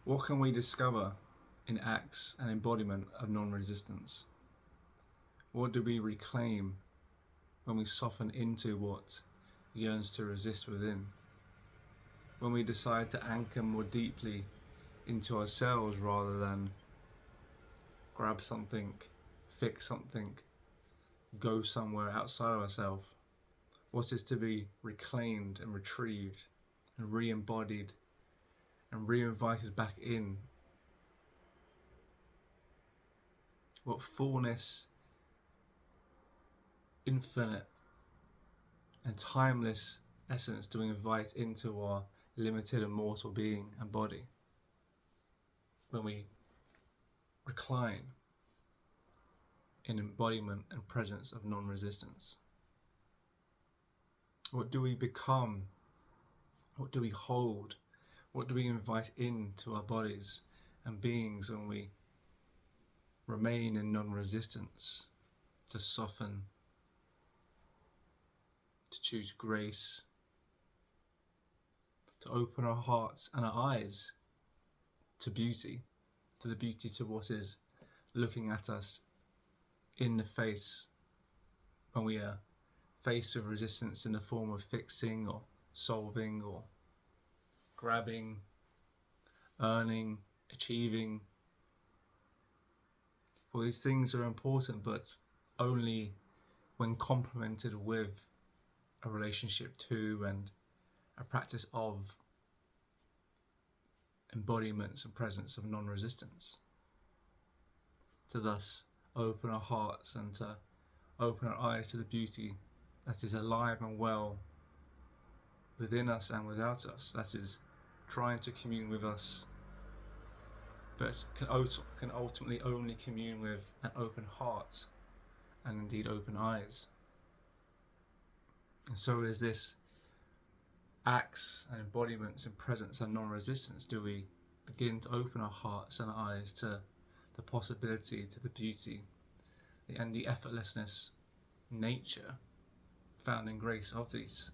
What can we discover in acts and embodiment of non-resistance? What do we reclaim when we soften into what yearns to resist within? When we decide to anchor more deeply into ourselves rather than grab something, fix something, go somewhere outside of ourselves? What is to be reclaimed and retrieved and re-embodied and re-invited back in? What fullness, infinite and timeless essence do we invite into our limited and mortal being and body when we recline in embodiment and presence of non-resistance? What do we become? What do we hold? What do we invite into our bodies and beings when we remain in non-resistance, to soften, to choose grace, to open our hearts and our eyes to beauty, to the beauty to what is looking at us in the face when we are faced with resistance in the form of fixing or solving or grabbing, earning, achieving. For these things are important, but only when complemented with a relationship to and a practice of embodiments and presence of non-resistance, to thus open our hearts and to open our eyes to the beauty that is alive and well within us and without us, that is trying to commune with us, but can ultimately only commune with an open heart and indeed open eyes. And so is this acts and embodiments and presence and non-resistance do we begin to open our hearts and our eyes to the possibility, to the beauty and the effortlessness, nature found in grace of these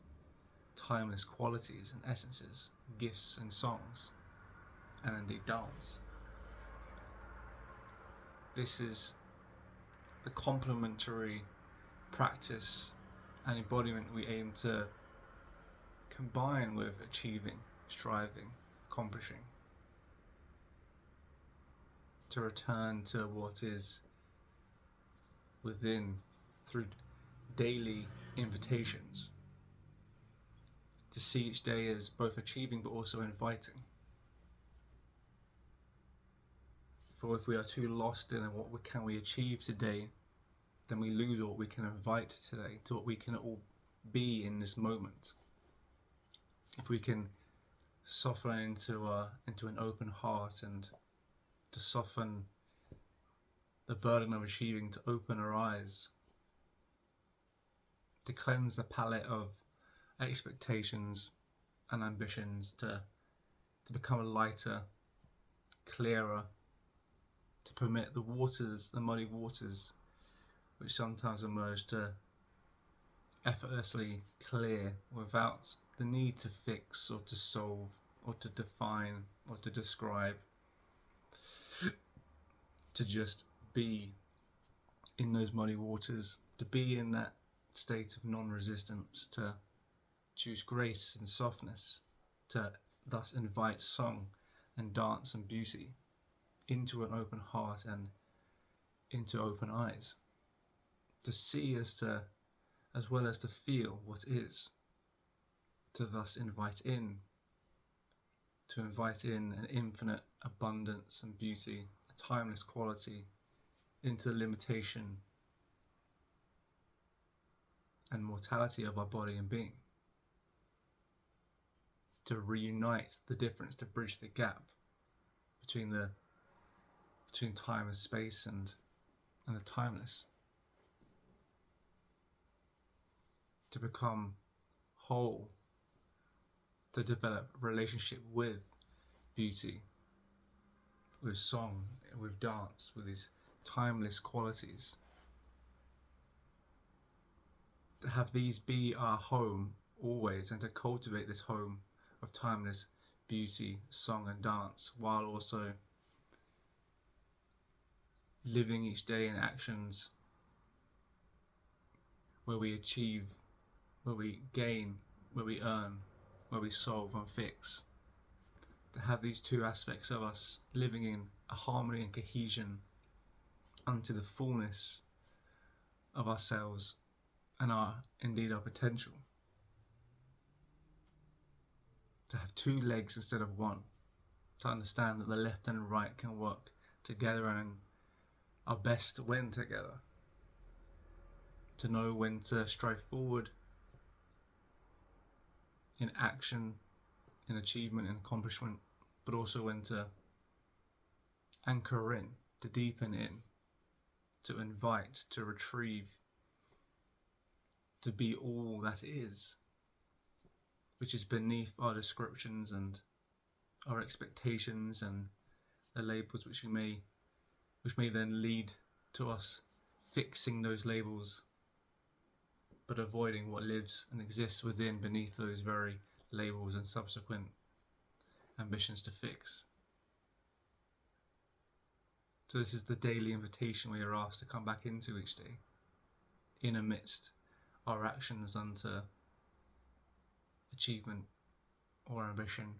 timeless qualities and essences, gifts and songs, and indeed dance. This is the complementary practice and embodiment we aim to combine with achieving, striving, accomplishing, to return to what is within through daily invitations, to see each day as both achieving but also inviting. For if we are too lost in what can we achieve today, then we lose what we can invite today, to what we can all be in this moment. If we can soften into an open heart and to soften the burden of achieving, to open our eyes, to cleanse the palette of expectations and ambitions, to become lighter, clearer, to permit the waters, the muddy waters, which sometimes emerge, to effortlessly clear without the need to fix or to solve or to define or to describe, to just be in those muddy waters, to be in that state of non-resistance, to choose grace and softness, to thus invite song and dance and beauty into an open heart and into open eyes, to see as well as to feel what is, to thus invite in an infinite abundance and beauty, a timeless quality, into the limitation and mortality of our body and being, to reunite the difference, to bridge the gap between time and space and the timeless, to become whole, to develop a relationship with beauty, with song, with dance, with these timeless qualities, to have these be our home always, and to cultivate this home of timeless beauty, song and dance, while also living each day in actions where we achieve, where we gain, where we earn, where we solve and fix. To have these two aspects of us living in a harmony and cohesion unto the fullness of ourselves and our potential. To have two legs instead of one. To understand that the left and right can work together and are best when together. To know when to strive forward in action, in achievement and accomplishment, but also when to anchor in, to deepen in, to invite, to retrieve, to be all that is, which is beneath our descriptions and our expectations and the labels which may then lead to us fixing those labels, but avoiding what lives and exists within, beneath those very labels and subsequent ambitions to fix. So this is the daily invitation we are asked to come back into each day, in amidst our actions unto achievement or ambition,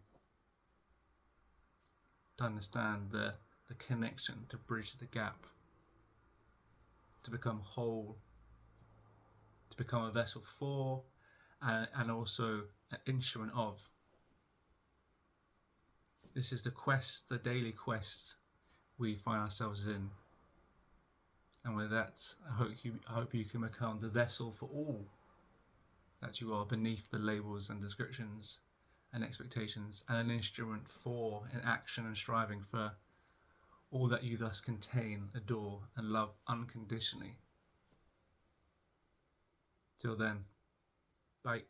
to understand the connection, to bridge the gap, to become whole, to become a vessel for, and also an instrument of. This is the quest, the daily quest we find ourselves in. And with that, I hope you can become the vessel for all that you are, beneath the labels and descriptions and expectations, and an instrument for in action and striving for all that you thus contain, adore and love unconditionally. Till then, bye.